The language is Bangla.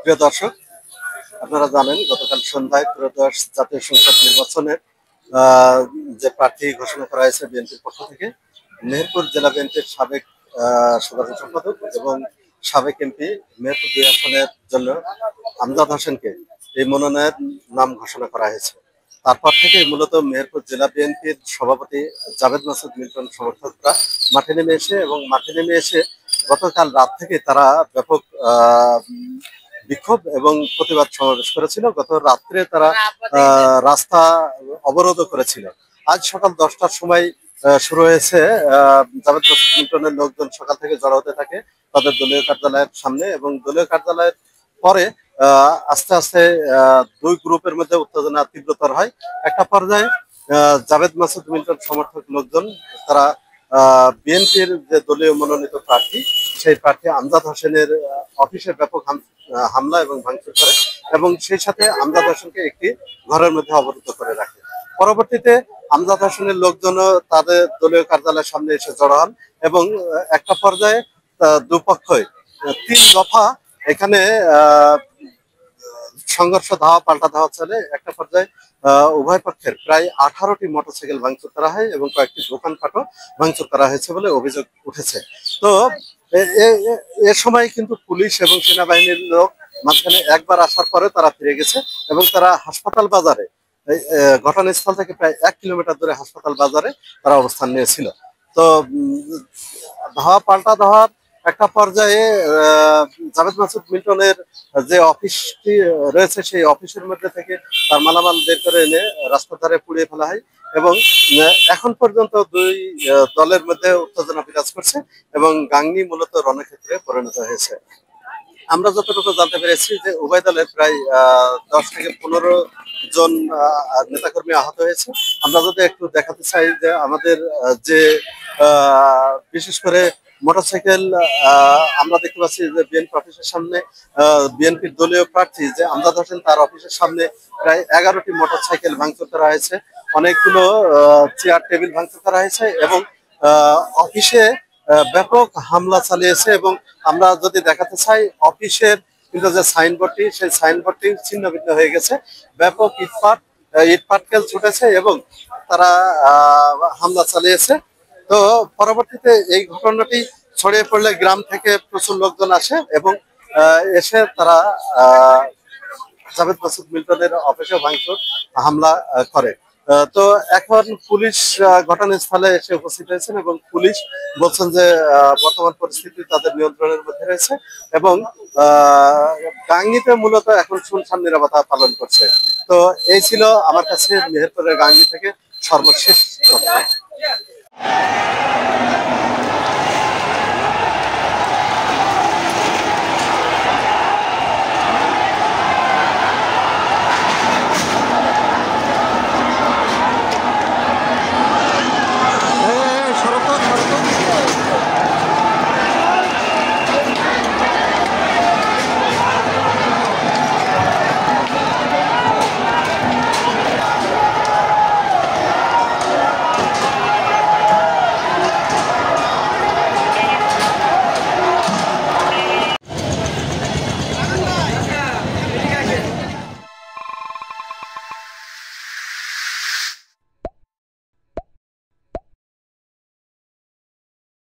প্রিয় দর্শক, আপনারা জানেন গতকাল সন্ধ্যায় ত্রয়োদশ জাতীয় সংসদ নির্বাচনের যে প্রার্থী ঘোষণা করা হয়েছে বিএনপির পক্ষ থেকে। মেহেরপুর জেলা বিএনপির সাবেক সাধারণ সম্পাদক এবং সাবেক এমপি মেহেরপুর 2 আসনের জন্য আমজাদ হোসেনকে এই মনোনয়নের নাম ঘোষণা করা হয়েছে। তারপর থেকে মূলত মেহেরপুর জেলা বিএনপির সভাপতি জাভেদ মাসুদ মিল্টন সমর্থকরা মাঠে নেমে এসে গতকাল রাত থেকে তারা ব্যাপক বিক্ষোভ এবং প্রতিবাদ সমাবেশ করেছিল। গত রাত্রে তারা রাস্তা অবরোধ করেছিল। আজ সকাল 10টার সময় শুরু হয়েছে। জাভেদ মাসুদ মিল্টনের লোকজন সকাল থেকে জড়ো হতে থাকে তাদের দলীয় কার্যালয়ের সামনে, এবং দলীয় কার্যালয়ের পরে আস্তে আস্তে দুই গ্রুপের মধ্যে উত্তেজনা তীব্রতর হয়। একটা পর্যায়ে জাভেদ মাসুদ মিল্টন সমর্থক লোকজন তারা বিএনপির যে দলীয় মনোনীত প্রার্থী সেই প্রার্থী আমজাদ হোসেনের অফিসে ব্যাপক হামলা এবং ভাঙচুর করে, এবং সেই সাথে আমজাদ হোসেনকে একটি ঘরের মধ্যে অবরুদ্ধ করে রাখে। পরবর্তীতে আমজাদ হোসেনের লোকজনও তাদের দলীয় কার্যালয়ের সামনে এসে জড়ো হন, এবং একটা পর্যায়ে দুপক্ষই 3 দফা এখানে সংঘর্ষ ধাওয়া পাল্টা ধাওয়া চলে। একটা পর্যায়ে উভয় পক্ষের প্রায় 18টি মোটরসাইকেল ভাঙচুর করা হয় এবং কয়েকটি দোকানপাটও ভাঙচুর করা হয়েছে বলে অভিযোগ উঠেছে। তো এ সময় কিন্তু পুলিশ এবং সেনাবাহিনীর লোক মাঝখানে একবার আসার পরে তারা ফিরে গেছে, এবং তারা হাসপাতাল বাজারে ঘটনাস্থল থেকে প্রায় 1 কিলোমিটার দূরে হাসপাতাল বাজারে তারা অবস্থান নিয়েছিল। তো ধাওয়া পাল্টা ধাওয়ার একটা পর্যায়ে জাভেদ মাসুদ মিল্টনের যে অফিসটি রয়েছে সেই অফিসের মধ্যে থেকে তার মালামাল বের করে এনে রাস্তার ধারে পুড়িয়ে ফেলা হয়, এবং এখন পর্যন্ত দুই দলের মধ্যে উত্তেজনা বিরাজ করছে এবং গাংনি মূলত রণক্ষেত্রে পরিণত হয়েছে। আমরা যতটুকু জানতে পেরেছি যে উভয় দলের প্রায় 10 থেকে 15 জন নেতাকর্মী আহত হয়েছে। আমরা যদি একটু দেখাতে চাই যে আমাদের যে বিশেষ করে মোটরসাইকেল আমরা দেখতে পাচ্ছি যে বিএনপি অফিসের সামনে বিএনপির দলীয় প্রার্থী যে আমজাদ হোসেন তার অফিসের সামনে প্রায় 11টি মোটরসাইকেল ভাঙচুর করা হয়েছে, অনেকগুলো চেয়ার টেবিল ভাঙচুর করা হয়েছে, এবং অফিসে ব্যাপক হামলা চালিয়েছে। এবং আমরা যদি দেখাতে চাই অফিসের কিন্তু যে সাইনবোর্ডটি সেই সাইনবোর্ডটি ছিন্ন ভিন্ন হয়ে গেছে, ব্যাপক ইট পাটকেল ছুটেছে এবং তারা হামলা চালিয়েছে। তো পরবর্তীতে এই ঘটনাটি ছড়িয়ে পড়লে গ্রাম থেকে প্রচুর লোকজন আসে এবং এসে তারা জাভেদ মাসুদ মিল্টনের অফিসে ভাঙচুর হামলা করে। তো এখন পুলিশ ঘটনাস্থলে এসে উপস্থিত হয়েছেন, এবং পুলিশ বলছেন যে বর্তমান পরিস্থিতি তাদের নিয়ন্ত্রণের মধ্যে রয়েছে, এবং গাংনীতে মূলত এখন শুনশান নিরাপত্তা পালন করছে। তো এই ছিল আমার কাছে মেহেরপুরের গাংনী থেকে সর্বশেষ তথ্য।